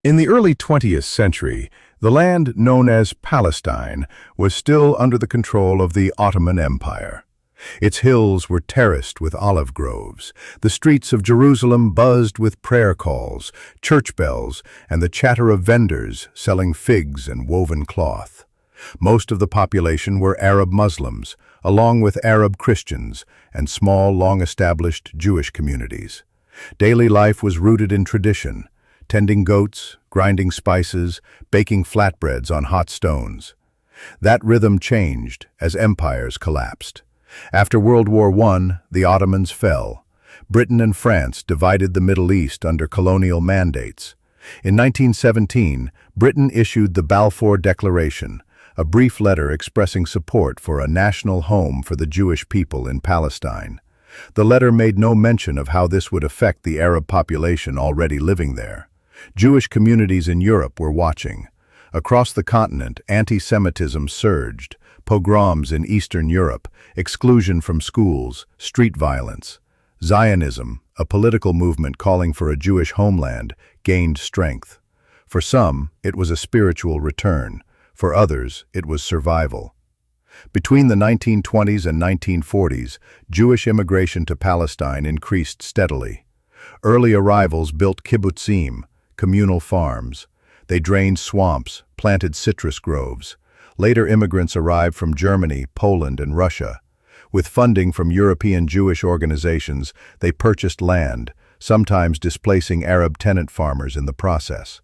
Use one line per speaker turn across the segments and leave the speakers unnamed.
In the early 20th century, the land known as Palestine was still under the control of the Ottoman Empire. Its hills were terraced with olive groves. The streets of Jerusalem buzzed with prayer calls, church bells, and the chatter of vendors selling figs and woven cloth. Most of the population were Arab Muslims, along with Arab Christians and small, long-established Jewish communities. Daily life was rooted in tradition, tending goats, grinding spices, baking flatbreads on hot stones. That rhythm changed as empires collapsed. After World War I, the Ottomans fell. Britain and France divided the Middle East under colonial mandates. In 1917, Britain issued the Balfour Declaration, a brief letter expressing support for a national home for the Jewish people in Palestine. The letter made no mention of how this would affect the Arab population already living there. Jewish communities in Europe were watching. Across the continent, anti-Semitism surged, pogroms in Eastern Europe, exclusion from schools, street violence. Zionism, a political movement calling for a Jewish homeland, gained strength. For some, it was a spiritual return. For others, it was survival. Between the 1920s and 1940s, Jewish immigration to Palestine increased steadily. Early arrivals built kibbutzim, communal farms. They drained swamps, planted citrus groves. Later immigrants arrived from Germany, Poland, and Russia. With funding from European Jewish organizations, they purchased land, sometimes displacing Arab tenant farmers in the process.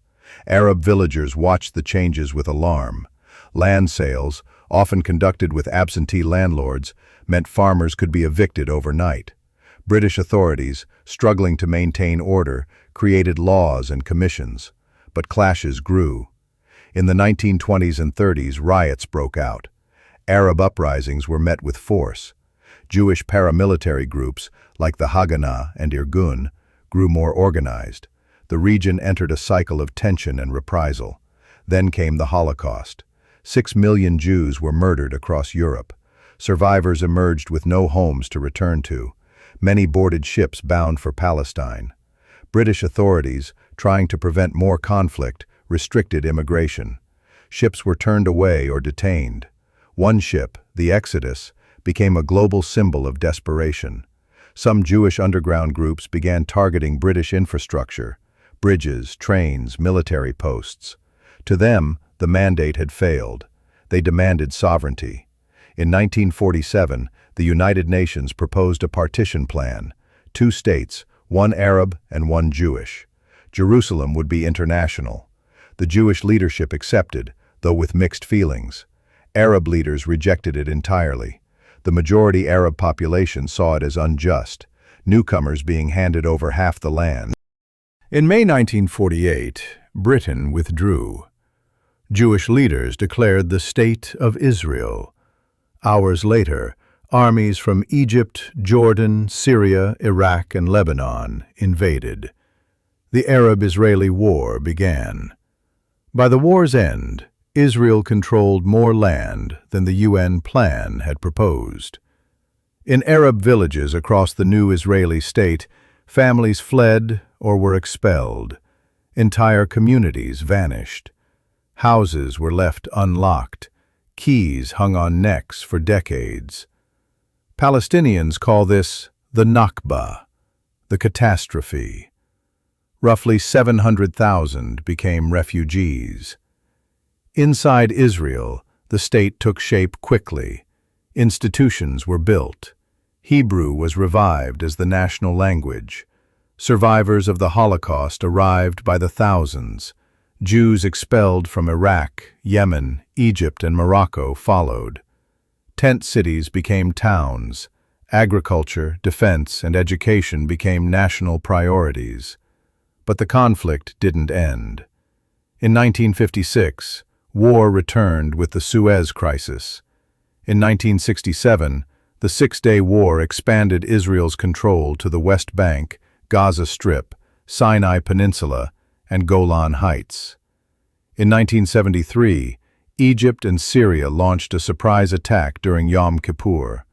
Arab villagers watched the changes with alarm. Land sales, often conducted with absentee landlords, meant farmers could be evicted overnight. British authorities, struggling to maintain order, created laws and commissions. But clashes grew. In the 1920s and 30s, riots broke out. Arab uprisings were met with force. Jewish paramilitary groups, like the Haganah and Irgun, grew more organized. The region entered a cycle of tension and reprisal. Then came the Holocaust. 6 million Jews were murdered across Europe. Survivors emerged with no homes to return to. Many boarded ships bound for Palestine. British authorities, trying to prevent more conflict, restricted immigration. Ships were turned away or detained. One ship, the Exodus, became a global symbol of desperation. Some Jewish underground groups began targeting British infrastructure, bridges, trains, military posts. To them, the mandate had failed. They demanded sovereignty. In 1947, the United Nations proposed a partition plan, 2 states, one Arab and one Jewish. Jerusalem would be international. The Jewish leadership accepted, though with mixed feelings. Arab leaders rejected it entirely. The majority Arab population saw it as unjust, newcomers being handed over half the land. In May 1948, Britain withdrew. Jewish leaders declared the State of Israel. Hours later, armies from Egypt, Jordan, Syria, Iraq, and Lebanon invaded. The Arab-Israeli War began. By the war's end, Israel controlled more land than the UN plan had proposed. In Arab villages across the new Israeli state, families fled or were expelled. Entire communities vanished. Houses were left unlocked. Keys hung on necks for decades. Palestinians call this the Nakba, the catastrophe. Roughly 700,000 became refugees. Inside Israel, the state took shape quickly. Institutions were built. Hebrew was revived as the national language. Survivors of the Holocaust arrived by the thousands. Jews expelled from Iraq, Yemen, Egypt, and Morocco followed. Tent cities became towns. Agriculture, defense, and education became national priorities. But the conflict didn't end. In 1956, war returned with the Suez Crisis. In 1967, the Six-Day War expanded Israel's control to the West Bank, Gaza Strip, Sinai Peninsula, and Golan Heights. In 1973, Egypt and Syria launched a surprise attack during Yom Kippur.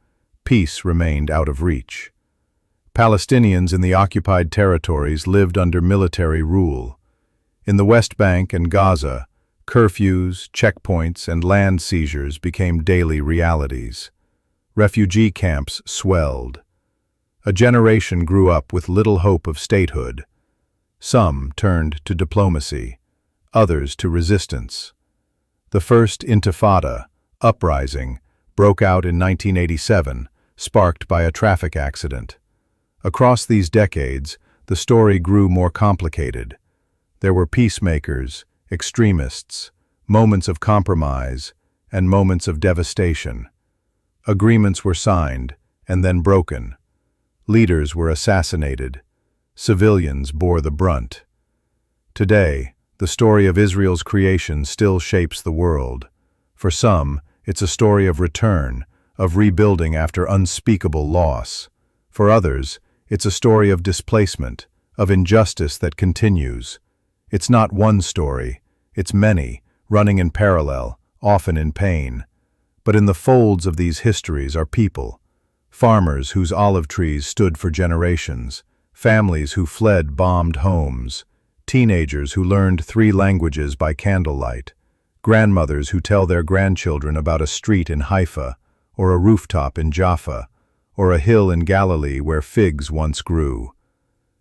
Peace remained out of reach. Palestinians in the occupied territories lived under military rule. In the West Bank and Gaza, curfews, checkpoints, and land seizures became daily realities. Refugee camps swelled. A generation grew up with little hope of statehood. Some turned to diplomacy, others to resistance. The first Intifada, uprising, broke out in 1987, sparked by a traffic accident. Across these decades, the story grew more complicated. There were peacemakers, extremists, moments of compromise, and moments of devastation. Agreements were signed and then broken. Leaders were assassinated. Civilians bore the brunt. Today, the story of Israel's creation still shapes the world. For some, it's a story of return, of rebuilding after unspeakable loss. For others, it's a story of displacement, of injustice that continues. It's not one story, it's many, running in parallel, often in pain. But in the folds of these histories are people. Farmers whose olive trees stood for generations, families who fled bombed homes, teenagers who learned 3 languages by candlelight, grandmothers who tell their grandchildren about a street in Haifa, or a rooftop in Jaffa, or a hill in Galilee where figs once grew.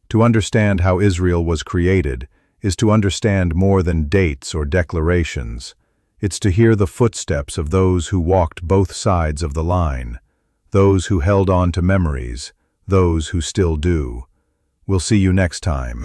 To understand how Israel was created is to understand more than dates or declarations. It's to hear the footsteps of those who walked both sides of the line, those who held on to memories, those who still do. We'll see you next time.